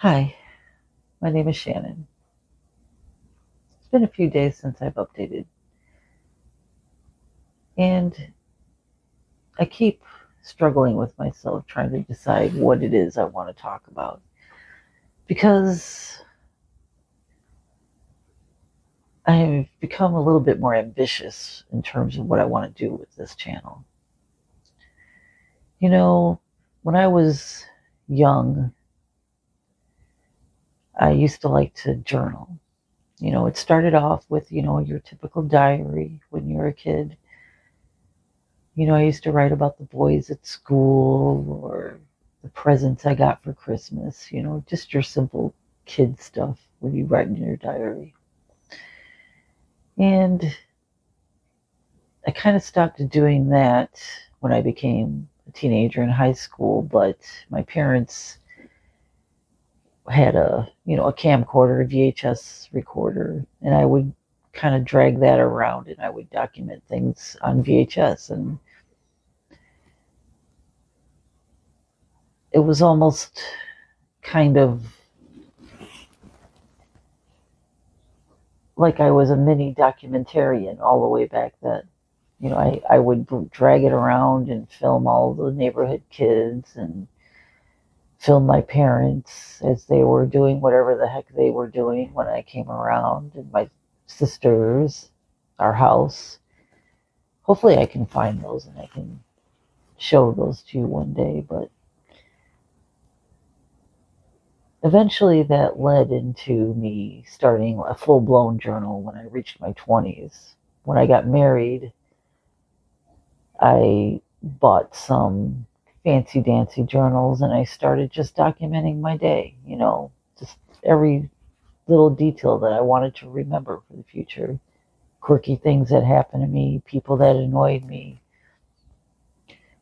Hi, my name is Shannon. It's been a few days since I've updated, and I keep struggling with myself trying to decide what it is I want to talk about because I've become a little bit more ambitious in terms of what I want to do with this channel. You know, when I was young, I used to like to journal. It started off with, your typical diary when you're a kid. I used to write about the boys at school or the presents I got for Christmas, just your simple kid stuff when you write in your diary. And I kind of stopped doing that when I became a teenager in high school, but my parents had a camcorder, a VHS recorder, and I would kind of drag that around and I would document things on VHS. And it was almost kind of like I was a mini documentarian all the way back then. I would drag it around and film all the neighborhood kids and film my parents as they were doing whatever the heck they were doing when I came around, and my sisters, our house. Hopefully, I can find those and I can show those to you one day, but eventually that led into me starting a full blown journal when I reached my 20s. When I got married, I bought some fancy dancy journals and I started just documenting my day, just every little detail that I wanted to remember for the future. Quirky things that happened to me, people that annoyed me,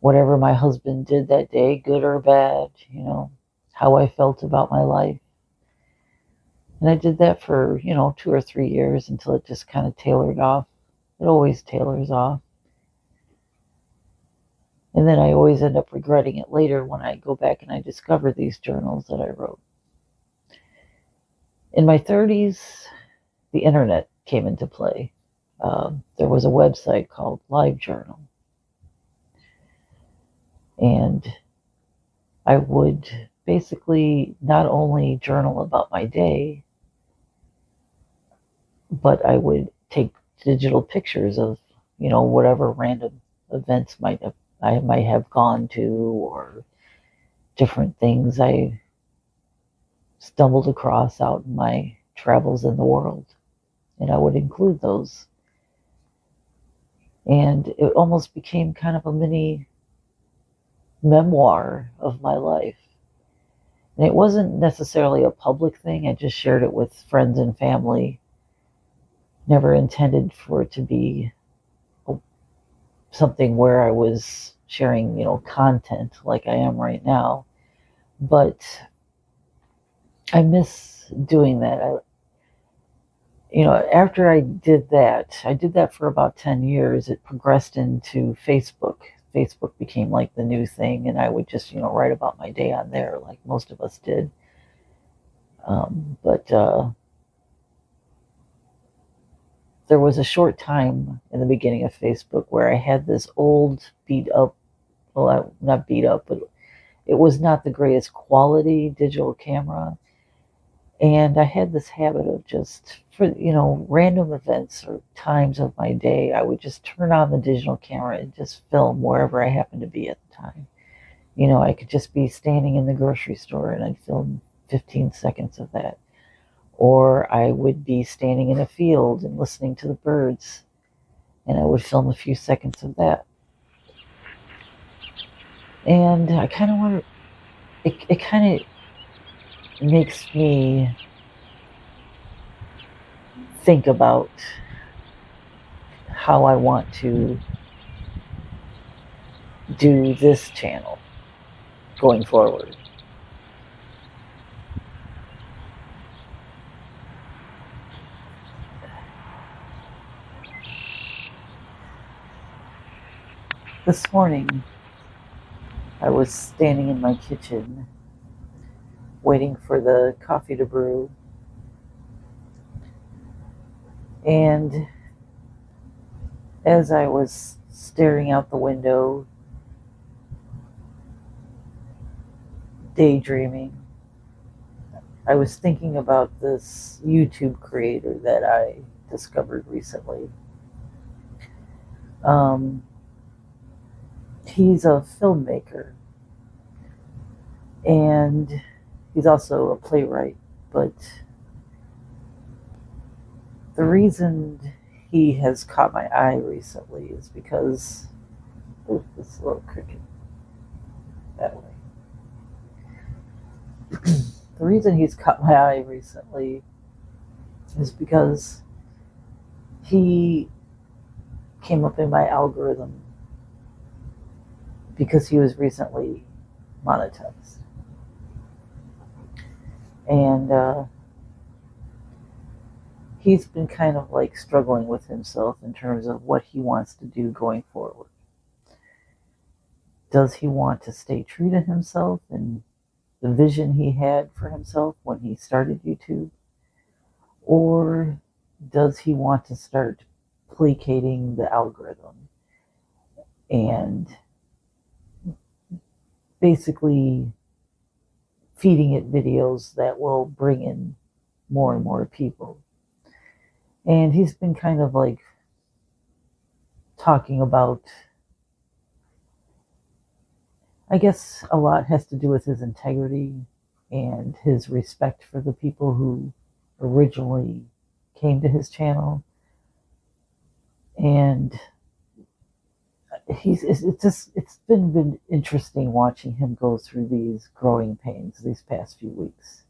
whatever my husband did that day, good or bad, how I felt about my life. And I did that for, 2 or 3 years until it just kind of tailored off. It always tailors off. And then I always end up regretting it later when I go back and I discover these journals that I wrote. In my 30s, the internet came into play. There was a website called LiveJournal. And I would basically not only journal about my day, but I would take digital pictures of, whatever random events I might have gone to, or different things I stumbled across out in my travels in the world. And I would include those. And it almost became kind of a mini memoir of my life. And it wasn't necessarily a public thing. I just shared it with friends and family. Never intended for it to be something where I was sharing, content like I am right now. But I miss doing that. After I did that for about 10 years. It progressed into Facebook. Facebook became like the new thing, and I would just, write about my day on there like most of us did. But there was a short time in the beginning of Facebook where I had this old beat up, well, not beat up, but it was not the greatest quality digital camera. And I had this habit of just, for, random events or times of my day, I would just turn on the digital camera and just film wherever I happened to be at the time. I could just be standing in the grocery store and I'd film 15 seconds of that. Or I would be standing in a field and listening to the birds, and I would film a few seconds of that. And I kind of want to, it kind of makes me think about how I want to do this channel going forward. This morning, I was standing in my kitchen waiting for the coffee to brew. And as I was staring out the window, daydreaming, I was thinking about this YouTube creator that I discovered recently. Um, he's a filmmaker and he's also a playwright, but the reason he has caught my eye recently is because this little cricket that way. The reason he's caught my eye recently is because he came up in my algorithm because he was recently monetized. And he's been kind of like struggling with himself in terms of what he wants to do going forward. Does he want to stay true to himself and the vision he had for himself when he started YouTube? Or does he want to start placating the algorithm and basically feeding it videos that will bring in more and more people? And he's been kind of like talking about, I guess a lot has to do with his integrity and his respect for the people who originally came to his channel. And it's been interesting watching him go through these growing pains these past few weeks.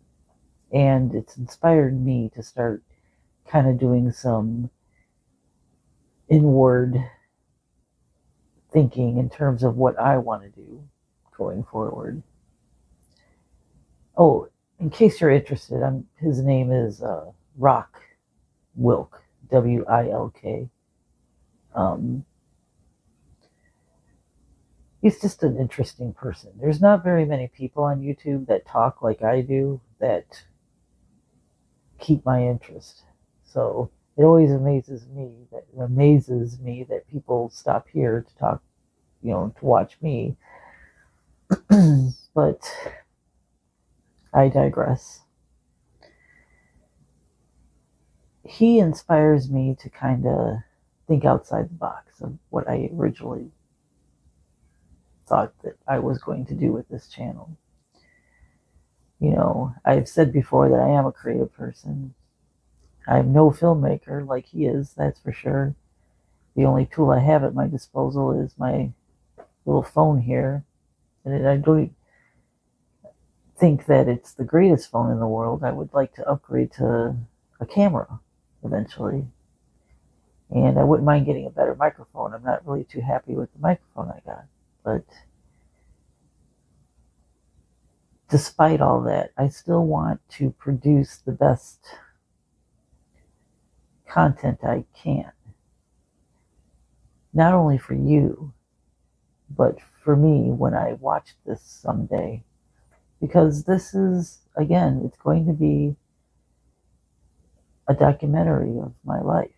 And it's inspired me to start kind of doing some inward thinking in terms of what I want to do going forward. Oh, in case you're interested, his name is Rock Wilk, Wilk. He's just an interesting person. There's not very many people on YouTube that talk like I do that keep my interest. So it always amazes me that people stop here to talk, to watch me. But I digress. He inspires me to kind of think outside the box of what I originally thought that I was going to do with this channel. I've said before that I am a creative person. I'm no filmmaker like he is, that's for sure. The only tool I have at my disposal is my little phone here. And I don't think that it's the greatest phone in the world. I would like to upgrade to a camera eventually. And I wouldn't mind getting a better microphone. I'm not really too happy with the microphone I got. But despite all that, I still want to produce the best content I can. Not only for you, but for me when I watch this someday. Because this is, again, it's going to be a documentary of my life.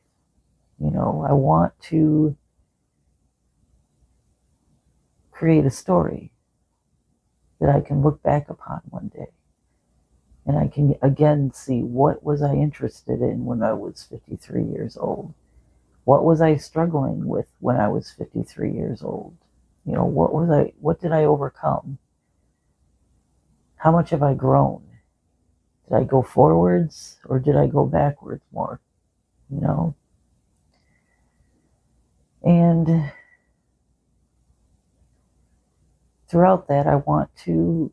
I want to create a story that I can look back upon one day. And I can again see, what was I interested in when I was 53 years old? What was I struggling with when I was 53 years old? What did I overcome? How much have I grown? Did I go forwards or did I go backwards more? And throughout that, I want to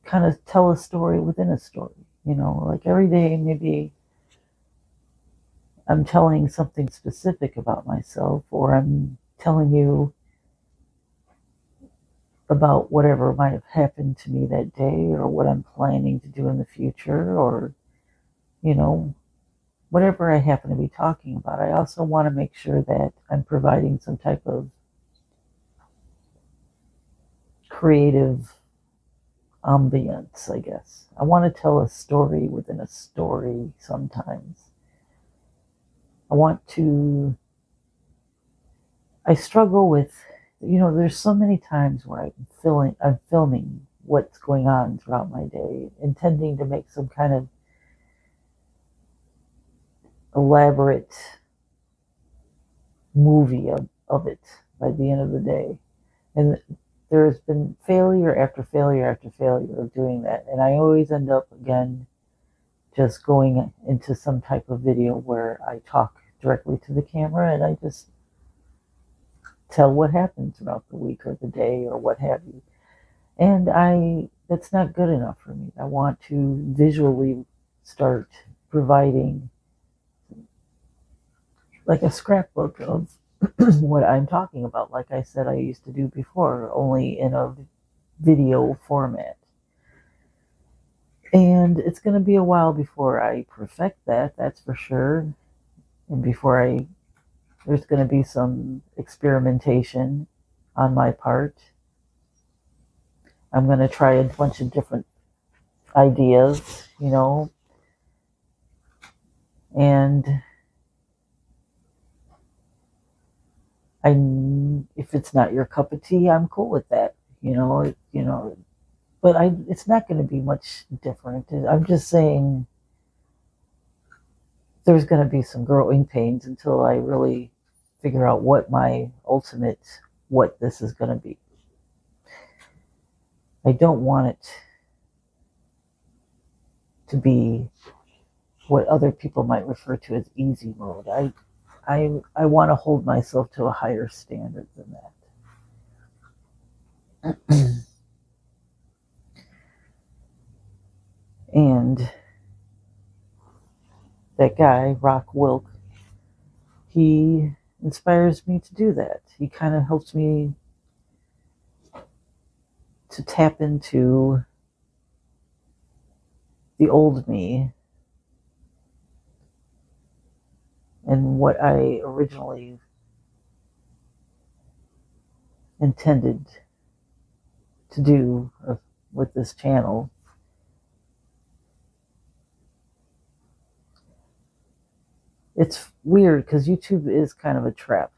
kind of tell a story within a story. Like every day, maybe I'm telling something specific about myself, or I'm telling you about whatever might have happened to me that day, or what I'm planning to do in the future, or, whatever I happen to be talking about. I also want to make sure that I'm providing some type of creative ambience, I guess. I want to tell a story within a story sometimes. I struggle with, there's so many times where I'm filming what's going on throughout my day, intending to make some kind of elaborate movie of it by the end of the day. And there's been failure after failure after failure of doing that. And I always end up, again, just going into some type of video where I talk directly to the camera and I just tell what happened throughout the week or the day or what have you. And that's not good enough for me. I want to visually start providing like a scrapbook of what I'm talking about. Like I said, I used to do before, only in a video format. And it's going to be a while before I perfect that, that's for sure. And there's going to be some experimentation on my part. I'm going to try a bunch of different ideas, and if it's not your cup of tea, I'm cool with that, but it's not going to be much different. I'm just saying there's going to be some growing pains until I really figure out what this is going to be. I don't want it to be what other people might refer to as easy mode. I want to hold myself to a higher standard than that. And that guy, Rock Wilk, he inspires me to do that. He kind of helps me to tap into the old me and what I originally intended to do with this channel. It's weird because YouTube is kind of a trap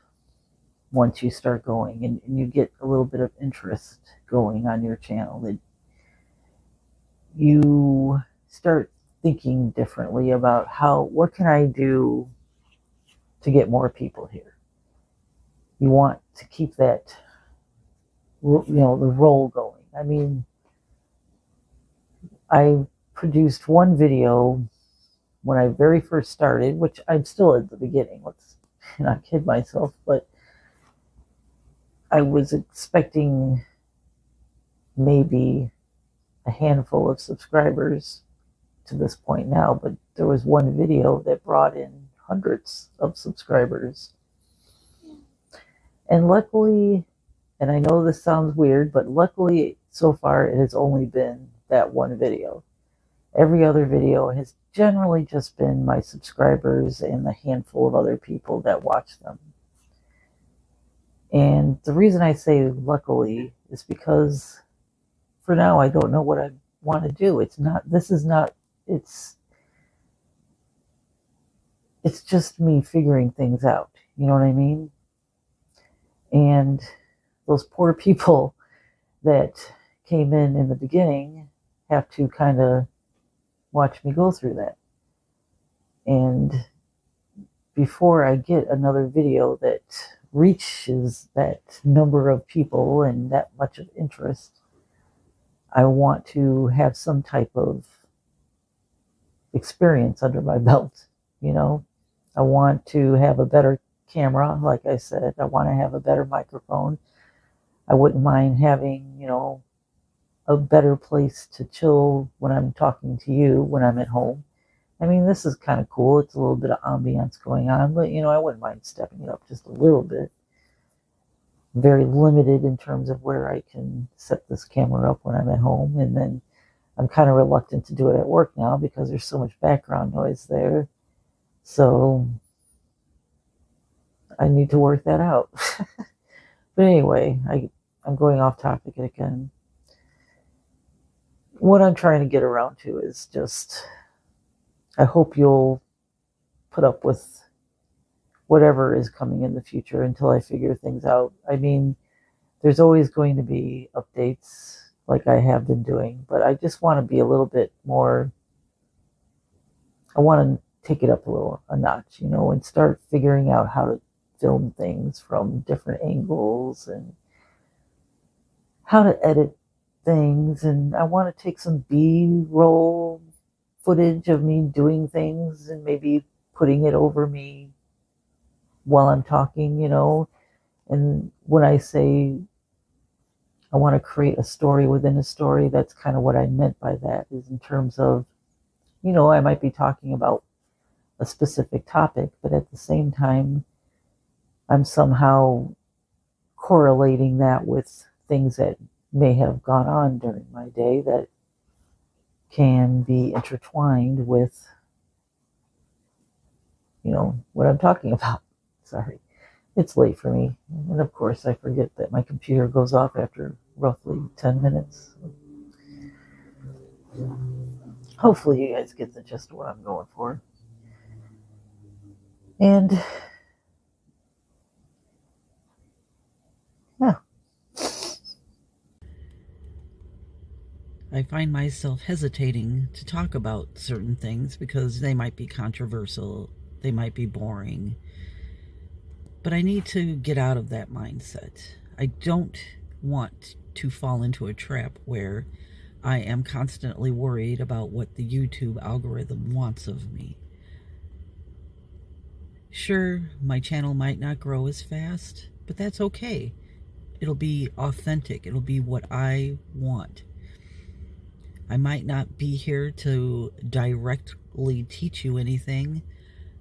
once you start going and you get a little bit of interest going on your channel. That you start thinking differently about what can I do to get more people here. You want to keep that, the roll going. I mean, I produced one video when I very first started, which I'm still at the beginning, let's not kid myself, but I was expecting maybe a handful of subscribers to this point now, but there was one video that brought in hundreds of subscribers. And luckily, and I know this sounds weird, but luckily so far it has only been that one video. Every other video has generally just been my subscribers and the handful of other people that watch them. And the reason I say luckily is because for now I don't know what I want to do. It's just me figuring things out. You know what I mean? And those poor people that came in the beginning have to kind of watch me go through that. And before I get another video that reaches that number of people and that much of interest, I want to have some type of experience under my belt, I want to have a better camera, like I said. I want to have a better microphone. I wouldn't mind having, a better place to chill when I'm talking to you when I'm at home. I mean, this is kind of cool. It's a little bit of ambience going on, but, I wouldn't mind stepping it up just a little bit. Very limited in terms of where I can set this camera up when I'm at home. And then I'm kind of reluctant to do it at work now because there's so much background noise there. So I need to work that out. But anyway, I'm going off topic again. what I'm trying to get around to is just, I hope you'll put up with whatever is coming in the future until I figure things out. I mean, there's always going to be updates like I have been doing, but I just want to be a little bit more, I want to take it up a notch, and start figuring out how to film things from different angles and how to edit things. And I want to take some B-roll footage of me doing things and maybe putting it over me while I'm talking, And when I say I want to create a story within a story, that's kind of what I meant by that, is in terms of, I might be talking about a specific topic, but at the same time, I'm somehow correlating that with things that may have gone on during my day that can be intertwined with, what I'm talking about. Sorry, it's late for me. And of course, I forget that my computer goes off after roughly 10 minutes. Hopefully you guys get the gist of what I'm going for. And yeah. I find myself hesitating to talk about certain things because they might be controversial, they might be boring. But I need to get out of that mindset. I don't want to fall into a trap where I am constantly worried about what the YouTube algorithm wants of me. Sure, my channel might not grow as fast, but that's okay. It'll be authentic. It'll be what I want. I might not be here to directly teach you anything,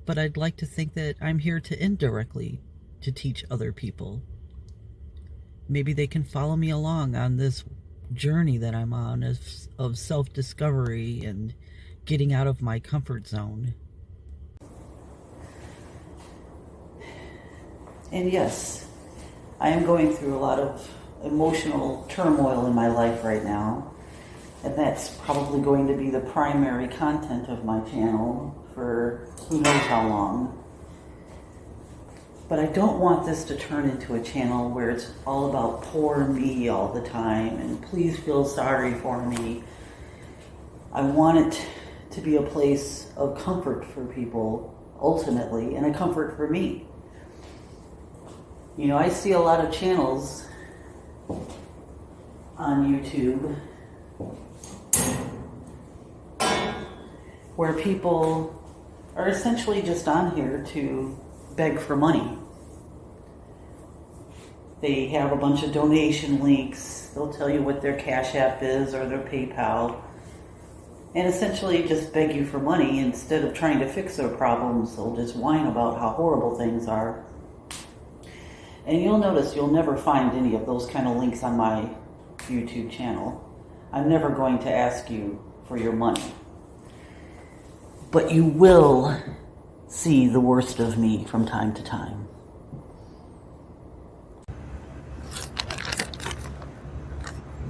but I'd like to think that I'm here to indirectly to teach other people. Maybe they can follow me along on this journey that I'm on of self-discovery and getting out of my comfort zone. And yes, I am going through a lot of emotional turmoil in my life right now, and that's probably going to be the primary content of my channel for who knows how long. But I don't want this to turn into a channel where it's all about poor me all the time and please feel sorry for me. I want it to be a place of comfort for people, ultimately, and a comfort for me. I see a lot of channels on YouTube where people are essentially just on here to beg for money. They have a bunch of donation links. They'll tell you what their Cash App is or their PayPal, and essentially just beg you for money. Instead of trying to fix their problems, they'll just whine about how horrible things are. And you'll notice you'll never find any of those kind of links on my YouTube channel. I'm never going to ask you for your money. But you will see the worst of me from time to time.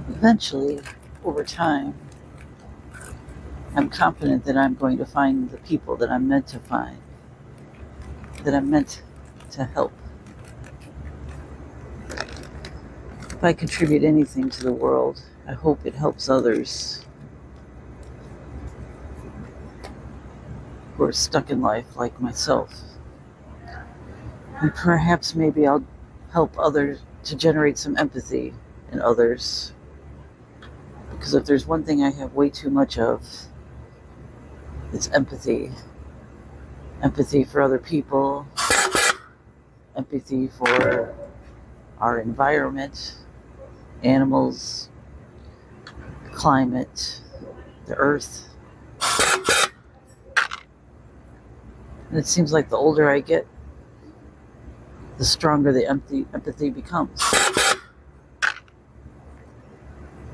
Eventually, over time, I'm confident that I'm going to find the people that I'm meant to find, that I'm meant to help. If I contribute anything to the world, I hope it helps others who are stuck in life like myself. And perhaps maybe I'll help others to generate some empathy in others. Because if there's one thing I have way too much of, it's empathy. Empathy for other people, empathy for our environment, animals, climate, the earth. And it seems like the older I get, the stronger the empathy becomes.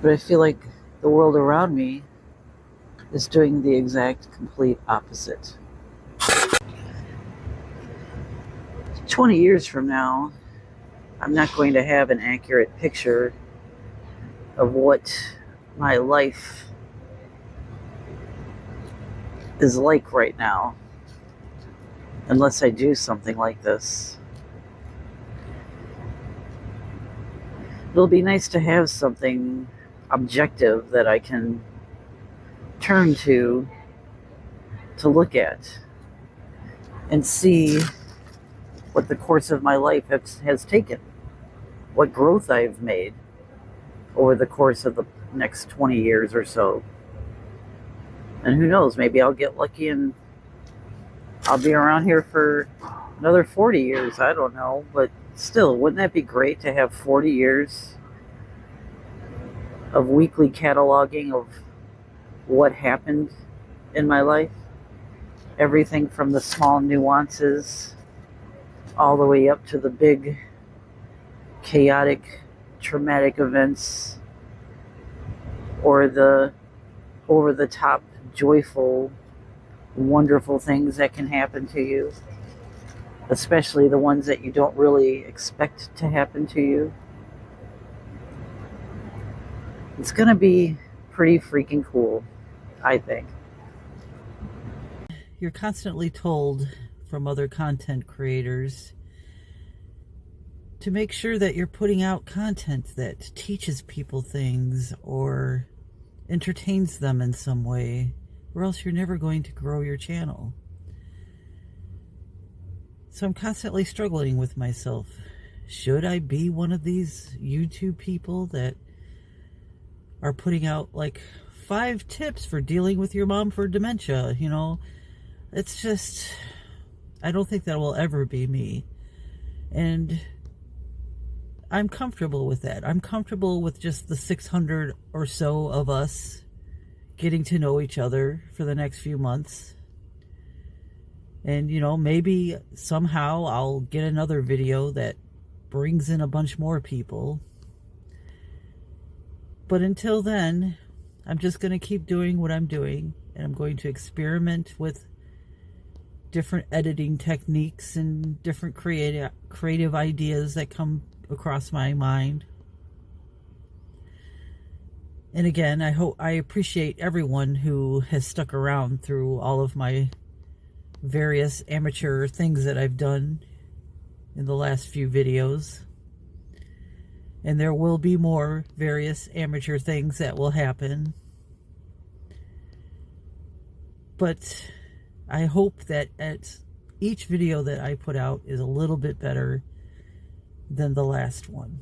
But I feel like the world around me is doing the exact complete opposite. 20 years from now, I'm not going to have an accurate picture of what my life is like right now, unless I do something like this. It'll be nice to have something objective that I can turn to look at and see what the course of my life has taken, what growth I've made over the course of the next 20 years or so. And who knows, maybe I'll get lucky and I'll be around here for another 40 years. I don't know. But still, wouldn't that be great to have 40 years of weekly cataloging of what happened in my life? Everything from the small nuances all the way up to the big, chaotic, traumatic events, or the over-the-top, joyful, wonderful things that can happen to you, especially the ones that you don't really expect to happen to you. It's going to be pretty freaking cool, I think. You're constantly told from other content creators to make sure that you're putting out content that teaches people things or entertains them in some way, or else you're never going to grow your channel. So I'm constantly struggling with myself. Should I be one of these YouTube people that are putting out like 5 tips for dealing with your mom for dementia? You know, it's just, I don't think that will ever be me. And I'm comfortable with that. I'm comfortable with just the 600 or so of us getting to know each other for the next few months. And, you know, maybe somehow I'll get another video that brings in a bunch more people. But until then, I'm just going to keep doing what I'm doing. And I'm going to experiment with different editing techniques and different creative ideas that come across my mind. And again, I appreciate everyone who has stuck around through all of my various amateur things that I've done in the last few videos. And there will be more various amateur things that will happen. But I hope that at each video that I put out is a little bit better than the last one.